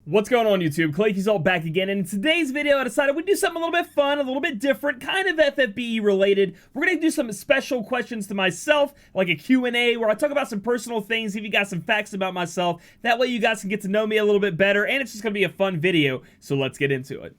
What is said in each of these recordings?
What's going on, YouTube? Claykeys back again, and in today's video I decided we'd do something a little bit fun, a little bit different, kind of FFBE related. We're gonna do some special questions to myself, like a Q&A, where I talk about some personal things, give you guys some facts about myself. That way you guys can get to know me a little bit better, and it's just gonna be a fun video, so let's get into it.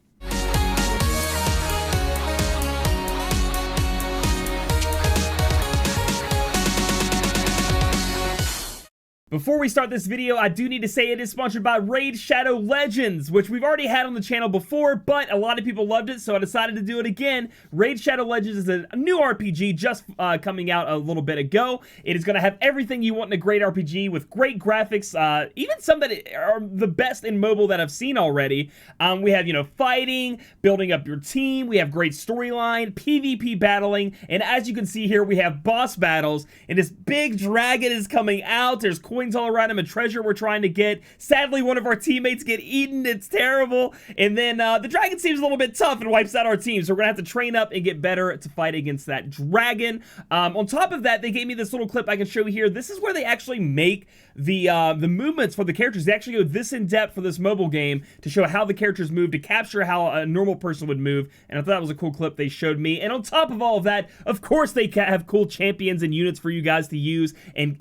Before we start this video, I do need to say it is sponsored by Raid Shadow Legends, which we've already had on the channel before, but a lot of people loved it, so I decided to do it again. Raid Shadow Legends is a new RPG just coming out a little bit ago. It is going to have everything you want in a great RPG with great graphics, even some that are the best in mobile that I've seen already. We have, fighting, building up your team, we have great storyline, PvP battling, and as you can see here, we have boss battles, and this big dragon is coming out. There's coins all around him, a treasure we're trying to get. Sadly, one of our teammates get eaten. It's terrible. And then the dragon seems a little bit tough and wipes out our team, so we're gonna have to train up and get better to fight against that dragon. On top of that, they gave me this little clip I can show you here. This is where they actually make the movements for the characters. They actually go this in depth for this mobile game to show how the characters move, to capture how a normal person would move, and I thought that was a cool clip they showed me. And on top of all of that, of course, they have cool champions and units for you guys to use and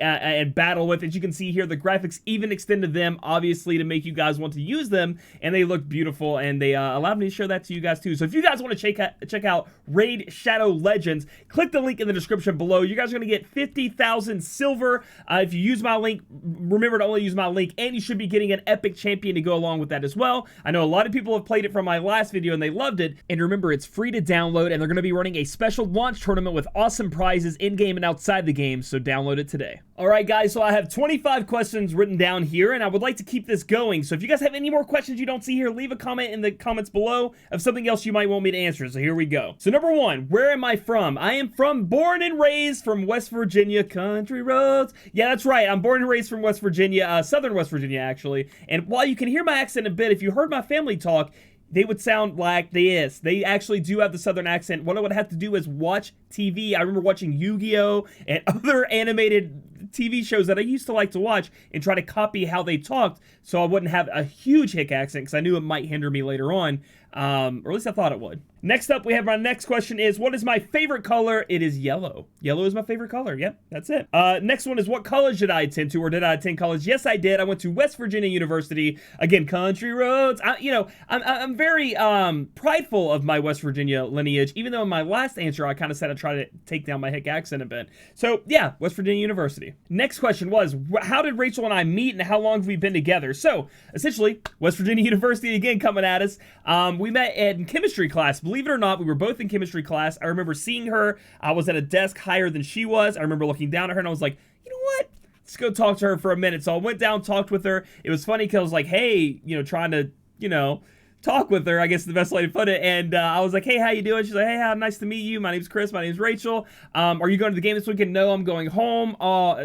battle with. As you can see here, the graphics even extended them, obviously, to make you guys want to use them, and they look beautiful, and they allowed me to show that to you guys too. So if you guys want to check out Raid Shadow Legends, click the link in the description below. You guys are going to get 50,000 silver if you use my link. Remember to only use my link, and you should be getting an epic champion to go along with that as well. I know a lot of people have played it from my last video and they loved it, and remember, it's free to download, and they're going to be running a special launch tournament with awesome prizes in-game and outside the game, so download it today. Alright guys, so I have 25 questions written down here, and I would like to keep this going, so if you guys have any more questions you don't see here, leave a comment in the comments below of something else you might want me to answer, so here we go. So number one, where am I from? I am born and raised from West Virginia, country roads. Yeah, that's right, I'm born and raised from West Virginia, southern West Virginia actually, and while you can hear my accent a bit, if you heard my family talk, they would sound like this. They actually do have the southern accent. What I would have to do is watch TV. I remember watching Yu-Gi-Oh! And other animated TV shows that I used to like to watch and try to copy how they talked so I wouldn't have a huge hick accent because I knew it might hinder me later on. Or at least I thought it would. Next up, we have my next question is, what is my favorite color? It is yellow. Yellow is my favorite color. Yep, that's it. Next one is, what college did I attend to, or did I attend college? Yes, I did. I went to West Virginia University. Again, country roads. I'm very prideful of my West Virginia lineage, even though in my last answer, I kind of said I try to take down my hick accent a bit. So yeah, West Virginia University. Next question was, how did Rachel and I meet, and how long have we been together? So essentially, West Virginia University again coming at us. We met in chemistry class. Believe it or not, we were both in chemistry class. I remember seeing her. I was at a desk higher than she was. I remember looking down at her and I was like, you know what? Let's go talk to her for a minute. So I went down, talked with her. It was funny because I was like, hey, trying to, talk with her, I guess is the best way to put it. And I was like, hey, how you doing? She's like, hey, nice to meet you. My name's Chris. My name's Rachel. Are you going to the game this weekend? No, I'm going home.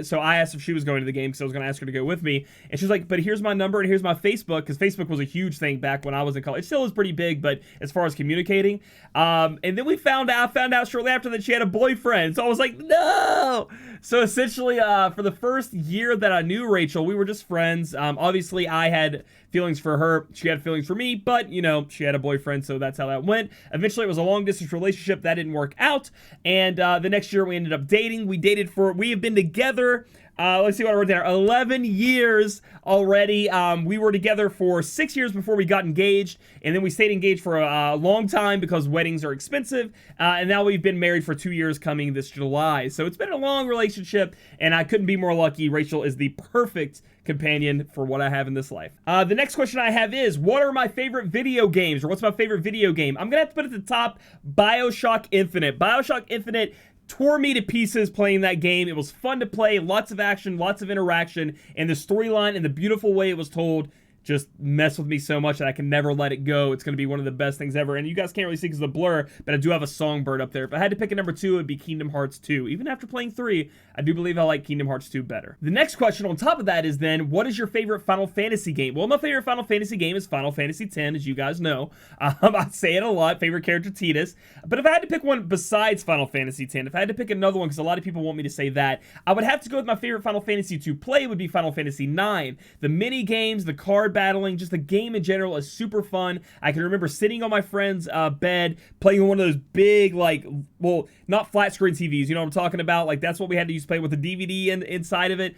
So I asked if she was going to the game because I was going to ask her to go with me. And she's like, but here's my number and here's my Facebook, because Facebook was a huge thing back when I was in college. It still is pretty big, but as far as communicating. And then I found out shortly after that she had a boyfriend. So I was like, no. So essentially, for the first year that I knew Rachel, we were just friends. Obviously, I had feelings for her. She had feelings for me, but, she had a boyfriend, so that's how that went. Eventually, it was a long-distance relationship. That didn't work out, and the next year, we ended up dating. We have been together, let's see what I wrote there, 11 years already. We were together for 6 years before we got engaged, and then we stayed engaged for a long time because weddings are expensive, and now we've been married for 2 years coming this July. So it's been a long relationship, and I couldn't be more lucky. Rachel is the perfect companion for what I have in this life. The next question I have is, what are my favorite video games, or what's my favorite video game? I'm gonna have to put at the top BioShock Infinite. BioShock Infinite tore me to pieces playing that game. It was fun to play, lots of action, lots of interaction, and the storyline and the beautiful way it was told just mess with me so much that I can never let it go. It's going to be one of the best things ever. And you guys can't really see because of the blur, but I do have a Songbird up there. If I had to pick a number 2, it would be Kingdom Hearts 2. Even after playing 3, I do believe I like Kingdom Hearts 2 better. The next question on top of that is then, what is your favorite Final Fantasy game? Well, my favorite Final Fantasy game is Final Fantasy X, as you guys know. I say it a lot, favorite character Tidus. But if I had to pick one besides Final Fantasy X, if I had to pick another one, because a lot of people want me to say that, I would have to go with my favorite Final Fantasy to play would be Final Fantasy IX. The mini games, the card card battling, just the game in general is super fun. I can remember sitting on my friend's bed, playing one of those big, like, well, not flat screen TVs, you know what I'm talking about? Like, that's what we had to use to play with the DVD inside of it.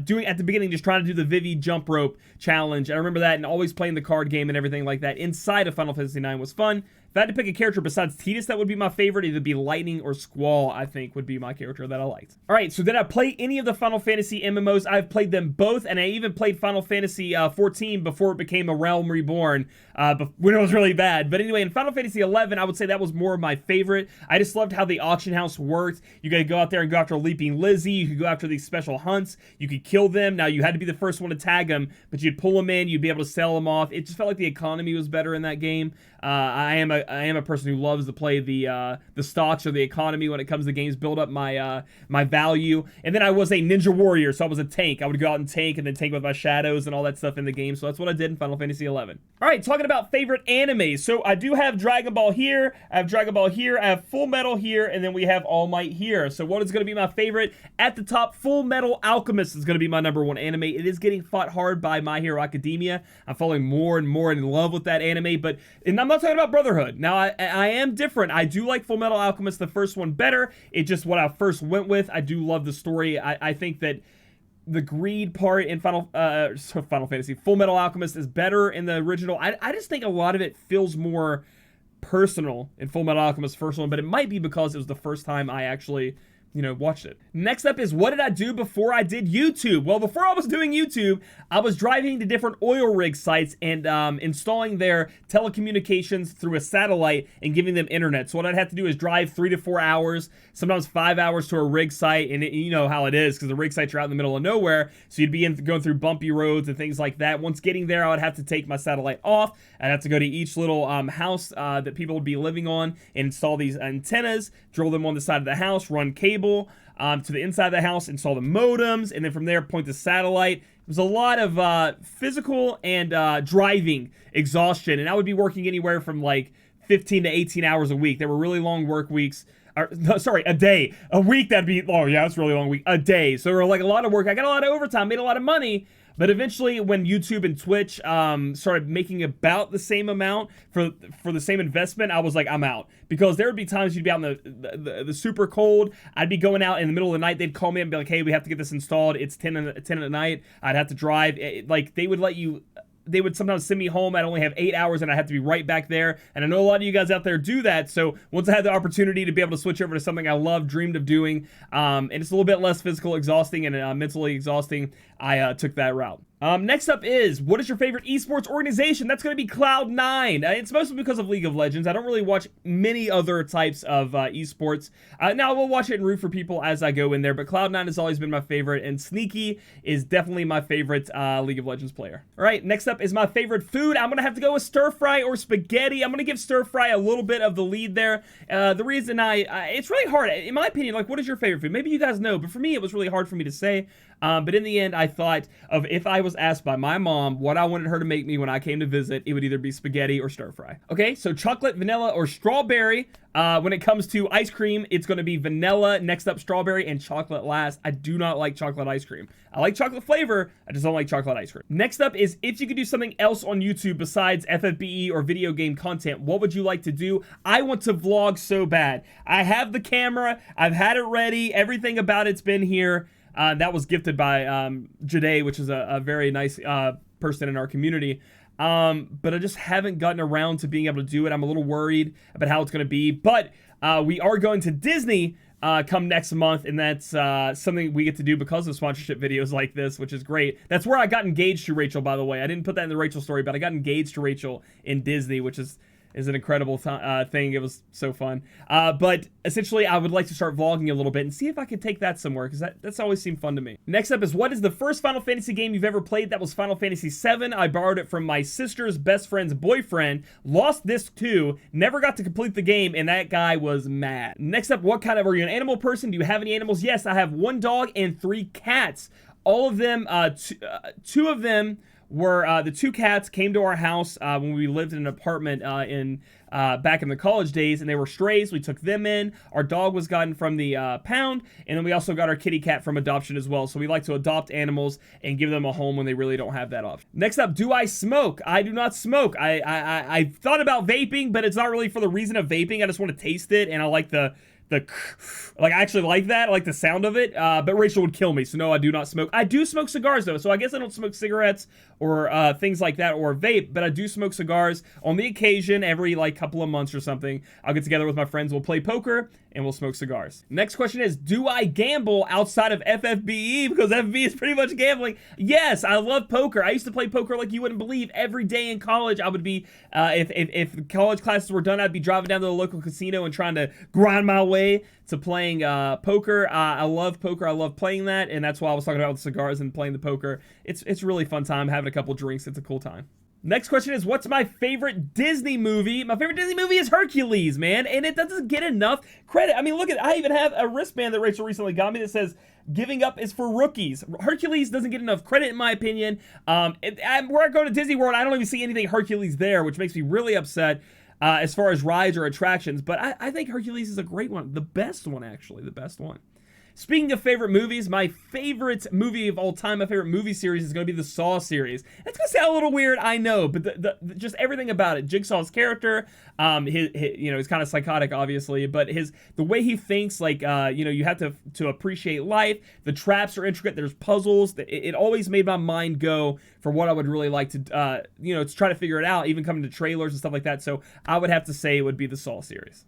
Doing, at the beginning, just trying to do the Vivi jump rope challenge. I remember that, and always playing the card game and everything like that inside of Final Fantasy IX was fun. If I had to pick a character besides Tidus that would be my favorite, either be Lightning or Squall, I think would be my character that I liked. All right, so did I play any of the Final Fantasy MMOs? I've played them both, and I even played Final Fantasy 14 before it became A Realm Reborn, when it was really bad. But anyway, in Final Fantasy 11, I would say that was more of my favorite. I just loved how the auction house worked. You could go out there and go after Leaping Lizzie. You could go after these special hunts. You could kill them. Now, you had to be the first one to tag them, but you'd pull them in. You'd be able to sell them off. It just felt like the economy was better in that game. I am a person who loves to play the stocks or the economy when it comes to games, build up my my value. And then I was a ninja warrior, so I was a tank. I would go out and tank with my shadows and all that stuff in the game. So that's what I did in Final Fantasy 11. All right, talking about favorite animes. So I do have Dragon Ball here. I have Dragon Ball here. I have Full Metal here, and then we have All Might here. So what is going to be my favorite? At the top, Full Metal Alchemist is going to be my #1 anime. It is getting fought hard by My Hero Academia. I'm falling more and more in love with that anime, but and I'm not talking about Brotherhood. Now, I am different. I do like Full Metal Alchemist, the first one, better. It's just what I first went with. I do love the story. I think that the greed part in Final Fantasy, Full Metal Alchemist is better in the original. I just think a lot of it feels more personal in Full Metal Alchemist, first one, but it might be because it was the first time I actually, you know, watched it. Next up is, what did I do before I did YouTube? Well, before I was doing YouTube, I was driving to different oil rig sites and installing their telecommunications through a satellite and giving them internet. So what I'd have to do is drive 3 to 4 hours, sometimes 5 hours to a rig site, and you know how it is because the rig sites are out in the middle of nowhere, so you'd be going through bumpy roads and things like that. Once getting there, I would have to take my satellite off. I'd have to go to each little house that people would be living on and install these antennas, drill them on the side of the house, run cable to the inside of the house, install the modems, and then from there point the satellite. It was a lot of physical and driving exhaustion, and I would be working anywhere from like 15 to 18 hours a week. There were really long work weeks. No, sorry, a day. A week, that'd be, oh yeah, that's a really long week. A day. So there were like a lot of work. I got a lot of overtime, made a lot of money. But eventually, when YouTube and Twitch started making about the same amount for the same investment, I was like, I'm out. Because there would be times you'd be out in the super cold. I'd be going out in the middle of the night. They'd call me and be like, hey, we have to get this installed. It's 10 at night. I'd have to drive. Like, they would let you... They would sometimes send me home. I'd only have 8 hours and I had to be right back there. And I know a lot of you guys out there do that. So once I had the opportunity to be able to switch over to something I love, dreamed of doing, and it's a little bit less physical exhausting and mentally exhausting, I took that route. Next up is, what is your favorite esports organization? That's going to be Cloud9. It's mostly because of League of Legends. I don't really watch many other types of esports. Now, we'll watch it and root for people as I go in there, but Cloud9 has always been my favorite, and Sneaky is definitely my favorite League of Legends player. All right, next up is my favorite food. I'm going to have to go with stir fry or spaghetti. I'm going to give stir fry a little bit of the lead there. The reason it's really hard, in my opinion, like, what is your favorite food? Maybe you guys know, but for me, it was really hard for me to say. But in the end, I thought of, if I was asked by my mom what I wanted her to make me when I came to visit, it would either be spaghetti or stir fry. Okay, so chocolate, vanilla, or strawberry. When it comes to ice cream, it's going to be vanilla, next up strawberry, and chocolate last. I do not like chocolate ice cream. I like chocolate flavor, I just don't like chocolate ice cream. Next up is, if you could do something else on YouTube besides FFBE or video game content, what would you like to do? I want to vlog so bad. I have the camera, I've had it ready, everything about it's been here. That was gifted by Jade, which is a very nice person in our community. But I just haven't gotten around to being able to do it. I'm a little worried about how it's going to be. But we are going to Disney come next month, and that's something we get to do because of sponsorship videos like this, which is great. That's where I got engaged to Rachel, by the way. I didn't put that in the Rachel story, but I got engaged to Rachel in Disney, which is an incredible thing. It was so fun. But essentially, I would like to start vlogging a little bit and see if I could take that somewhere, because that's always seemed fun to me. Next up is, what is the first Final Fantasy game you've ever played? That was Final Fantasy VII. I borrowed it from my sister's best friend's boyfriend, lost this too, never got to complete the game, and that guy was mad. Next up, what kind of, are you an animal person? Do you have any animals? Yes, I have 1 dog and 3 cats. All of them, 2 of them were the two cats came to our house when we lived in an apartment back in the college days, and they were strays. We took them in. Our dog was gotten from the pound, and then we also got our kitty cat from adoption as well. So we like to adopt animals and give them a home when they really don't have that option. Next up, do I smoke? I do not smoke. I thought about vaping, but it's not really for the reason of vaping. I just want to taste it, and I like I actually like that. I like the sound of it, but Rachel would kill me, so no, I do not smoke. I do smoke cigars, though, so I guess I don't smoke cigarettes or things like that, or vape, but I do smoke cigars on the occasion. Every, like, couple of months or something, I'll get together with my friends, we'll play poker, and we'll smoke cigars. Next question is, do I gamble outside of FFBE? Because FFBE is pretty much gambling. Yes, I love poker. I used to play poker like you wouldn't believe. Every day in college, I would be, if college classes were done, I'd be driving down to the local casino and trying to grind my way to playing poker. I love poker. I love playing that, and that's why I was talking about the cigars and playing the poker. It's a really fun time, having a couple drinks. It's a cool time. Next question is, what's my favorite Disney movie? My favorite Disney movie is Hercules, man, and it doesn't get enough credit. I mean, look I even have a wristband that Rachel recently got me that says, giving up is for rookies. Hercules doesn't get enough credit, in my opinion. Where I go to Disney World, I don't even see anything Hercules there, which makes me really upset. As far as rides or attractions, but I think Hercules is a great one. The best one, actually. The best one. Speaking of favorite movies, my favorite movie of all time, my favorite movie series is going to be the Saw series. It's going to sound a little weird, I know, but just everything about it. Jigsaw's character, he's kind of psychotic, obviously, but the way he thinks, like, you have to appreciate life. The traps are intricate. There's puzzles. It always made my mind go for what I would really like to, to try to figure it out, even coming to trailers and stuff like that. So I would have to say it would be the Saw series.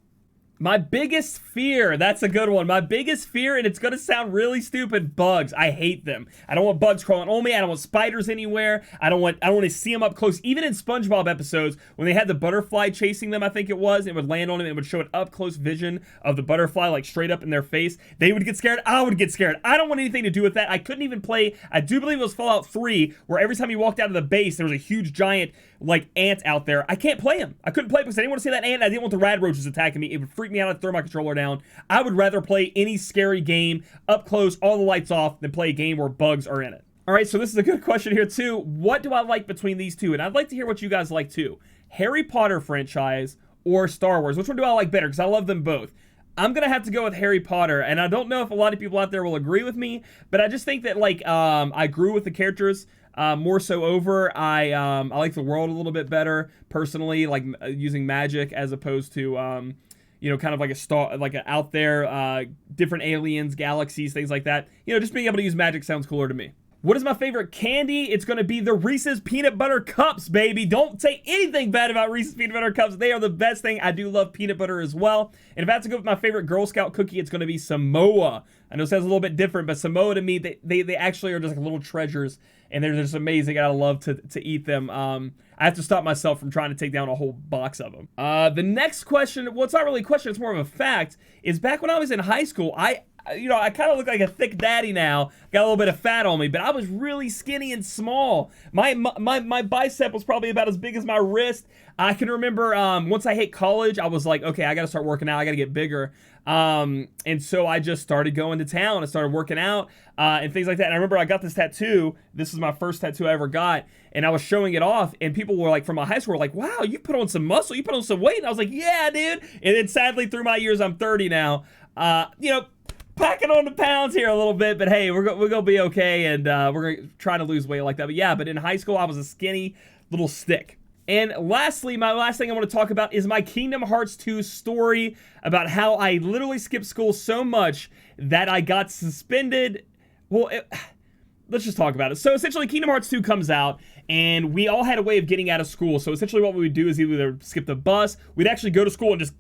My biggest fear, that's a good one. My biggest fear, and it's going to sound really stupid, bugs. I hate them. I don't want bugs crawling on me. I don't want spiders anywhere. I don't want to see them up close. Even in SpongeBob episodes, when they had the butterfly chasing them, I think it was, it would land on them, it would show an up-close vision of the butterfly, like, straight up in their face. They would get scared. I would get scared. I don't want anything to do with that. I couldn't even play, I do believe it was Fallout 3, where every time you walked out of the base, there was a huge, giant, like, ant out there. I can't play him. I couldn't play because I didn't want to see that ant. I didn't want the rad roaches attacking me. It would freak me out. I'd throw my controller down. I would rather play any scary game up close, all the lights off, than play a game where bugs are in it. All right, so this is a good question here too. What do I like between these two? And I'd like to hear what you guys like too. Harry Potter franchise or Star Wars? Which one do I like better? Because I love them both. I'm going to have to go with Harry Potter, and I don't know if a lot of people out there will agree with me, but I just think that, like, I grew with the characters more so over. I like the world a little bit better, personally, like using magic as opposed to, kind of like a star, like a out there, different aliens, galaxies, things like that. Just being able to use magic sounds cooler to me. What is my favorite candy? It's going to be the Reese's Peanut Butter Cups, baby. Don't say anything bad about Reese's Peanut Butter Cups. They are the best thing. I do love peanut butter as well. And if I have to go with my favorite Girl Scout cookie, it's going to be Samoa. I know it sounds a little bit different, but Samoa to me, they actually are just like little treasures. And they're just amazing. I love to eat them. I have to stop myself from trying to take down a whole box of them. The next question, well, it's not really a question, it's more of a fact, is back when I was in high school, I kind of look like a thick daddy now. Got a little bit of fat on me, but I was really skinny and small. My bicep was probably about as big as my wrist. I can remember once I hit college, I was like, okay, I got to start working out. I got to get bigger. And so I just started going to town. I started working out and things like that. And I remember I got this tattoo. This is my first tattoo I ever got. And I was showing it off. And people were like, from my high school, were like, wow, you put on some muscle. You put on some weight. And I was like, yeah, dude. And then sadly, through my years, I'm 30 now. Packing on the pounds here a little bit, but hey, we're gonna be okay, and we're gonna try to lose weight like that. But yeah, but in high school, I was a skinny little stick. And lastly, my last thing I want to talk about is my Kingdom Hearts 2 story about how I literally skipped school so much that I got suspended. Well, let's just talk about it. So essentially, Kingdom Hearts 2 comes out, and we all had a way of getting out of school. So essentially what we would do is either skip the bus, we'd actually go to school and just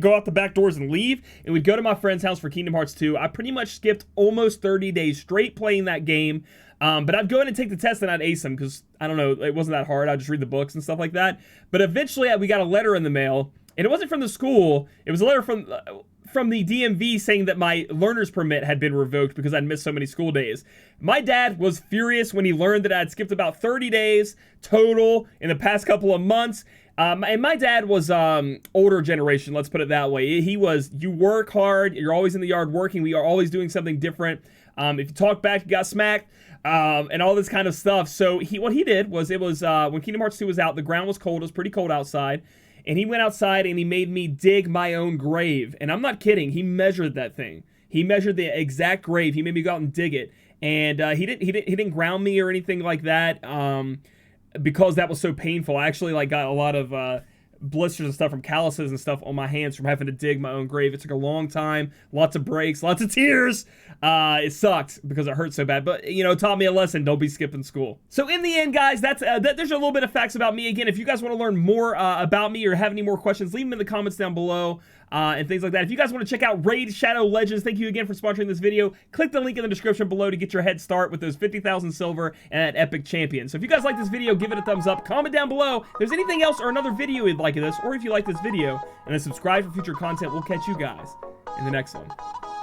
go out the back doors and leave, and we'd go to my friend's house for Kingdom Hearts 2. I pretty much skipped almost 30 days straight playing that game, but I'd go in and take the test and I'd ace them because, I don't know, it wasn't that hard. I'd just read the books and stuff like that. But eventually we got a letter in the mail, and it wasn't from the school. It was a letter from the DMV saying that my learner's permit had been revoked because I'd missed so many school days. My dad was furious when he learned that I'd skipped about 30 days total in the past couple of months. And my dad was older generation, let's put it that way. He was, you work hard, you're always in the yard working, we are always doing something different. If you talk back, you got smacked. and all this kind of stuff. So what he did was, it was when Kingdom Hearts 2 was out, the ground was cold. It was pretty cold outside. And he went outside and he made me dig my own grave. And I'm not kidding. He measured that thing. He measured the exact grave. He made me go out and dig it. And he didn't ground me or anything like that, because that was so painful. I actually like got a lot of blisters and stuff from calluses and stuff on my hands from having to dig my own grave. It took a long time, lots of breaks, lots of tears. It sucked because it hurt so bad, but you know, it taught me a lesson. Don't be skipping school. So in the end, guys, there's a little bit of facts about me. Again, if you guys want to learn more about me or have any more questions, leave them in the comments down below. And things like that. If you guys want to check out Raid Shadow Legends, thank you again for sponsoring this video. Click the link in the description below to get your head start with those 50,000 silver and that epic champion. So if you guys like this video, give it a thumbs up. Comment down below if there's anything else or another video you'd like of this, or if you like this video, and then subscribe for future content. We'll catch you guys in the next one.